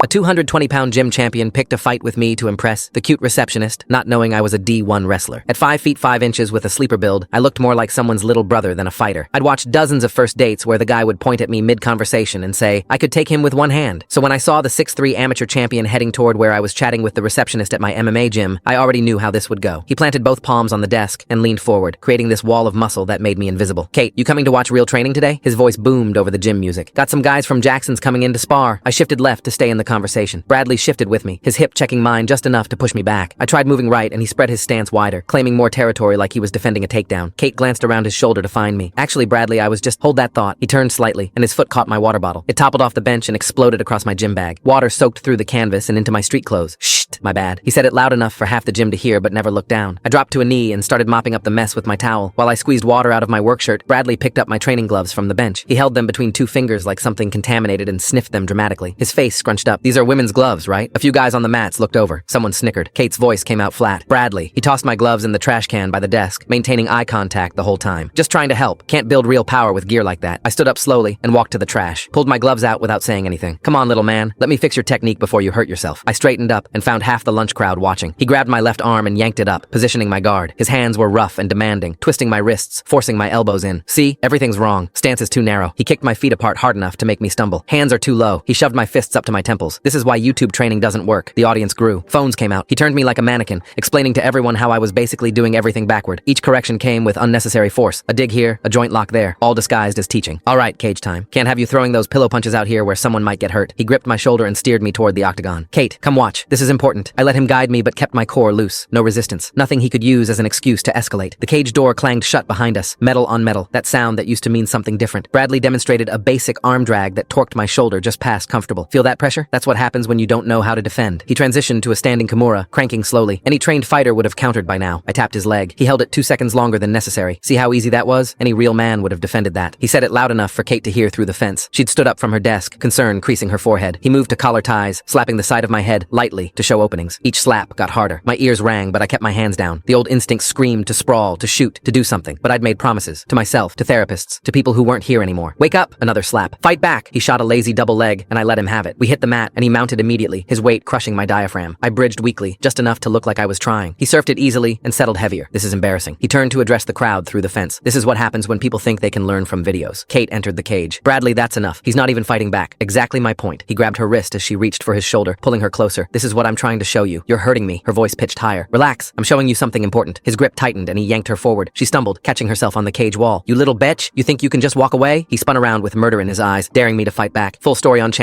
A 220-pound gym champion picked a fight with me to impress the cute receptionist, not knowing I was a D1 wrestler. At 5 feet 5 inches with a sleeper build, I looked more like someone's little brother than a fighter. I'd watched dozens of first dates where the guy would point at me mid-conversation and say, I could take him with one hand. So when I saw the 6'3" amateur champion heading toward where I was chatting with the receptionist at my MMA gym, I already knew how this would go. He planted both palms on the desk and leaned forward, creating this wall of muscle that made me invisible. Kate, you coming to watch real training today? His voice boomed over the gym music. Got some guys from Jackson's coming in to spar. I shifted left to stay in the conversation. Bradley shifted with me, his hip checking mine just enough to push me back. I tried moving right and he spread his stance wider, claiming more territory like he was defending a takedown. Kate glanced around his shoulder to find me. Actually, Bradley, I was just, hold that thought. He turned slightly and his foot caught my water bottle. It toppled off the bench and exploded across my gym bag. Water soaked through the canvas and into my street clothes. Shh, my bad. He said it loud enough for half the gym to hear but never looked down. I dropped to a knee and started mopping up the mess with my towel. While I squeezed water out of my work shirt, Bradley picked up my training gloves from the bench. He held them between two fingers like something contaminated and sniffed them dramatically. His face scrunched up. These are women's gloves, right? A few guys on the mats looked over. Someone snickered. Kate's voice came out flat. Bradley. He tossed my gloves in the trash can by the desk, maintaining eye contact the whole time. Just trying to help. Can't build real power with gear like that. I stood up slowly and walked to the trash. Pulled my gloves out without saying anything. Come on, little man. Let me fix your technique before you hurt yourself. I straightened up and found half the lunch crowd watching. He grabbed my left arm and yanked it up, positioning my guard. His hands were rough and demanding, twisting my wrists, forcing my elbows in. See? Everything's wrong. Stance is too narrow. He kicked my feet apart hard enough to make me stumble. Hands are too low. He shoved my fists up to my temples. This is why YouTube training doesn't work. The audience grew. Phones came out. He turned me like a mannequin, explaining to everyone how I was basically doing everything backward. Each correction came with unnecessary force. A dig here, a joint lock there, all disguised as teaching. All right, cage time. Can't have you throwing those pillow punches out here where someone might get hurt. He gripped my shoulder and steered me toward the octagon. Kate, come watch. This is important. I let him guide me but kept my core loose. No resistance. Nothing he could use as an excuse to escalate. The cage door clanged shut behind us, metal on metal. That sound that used to mean something different. Bradley demonstrated a basic arm drag that torqued my shoulder just past comfortable. Feel that pressure? That's what happens when you don't know how to defend. He transitioned to a standing Kimura, cranking slowly. Any trained fighter would have countered by now. I tapped his leg. He held it 2 seconds longer than necessary. See how easy that was? Any real man would have defended that. He said it loud enough for Kate to hear through the fence. She'd stood up from her desk, concern creasing her forehead. He moved to collar ties, slapping the side of my head lightly to show openings. Each slap got harder. My ears rang, but I kept my hands down. The old instinct screamed to sprawl, to shoot, to do something. But I'd made promises. To myself, to therapists, to people who weren't here anymore. Wake up! Another slap. Fight back! He shot a lazy double leg, and I let him have it. We hit the mat, and he mounted immediately, his weight crushing my diaphragm. I bridged weakly, just enough to look like I was trying. He surfed it easily and settled heavier. This is embarrassing. He turned to address the crowd through the fence. This is what happens when people think they can learn from videos. Kate entered the cage. Bradley, that's enough. He's not even fighting back. Exactly my point. He grabbed her wrist as she reached for his shoulder, pulling her closer. This is what I'm trying to show you. You're hurting me. Her voice pitched higher. Relax. I'm showing you something important. His grip tightened and he yanked her forward. She stumbled, catching herself on the cage wall. You little bitch. You think you can just walk away? He spun around with murder in his eyes, daring me to fight back. Full story on channel.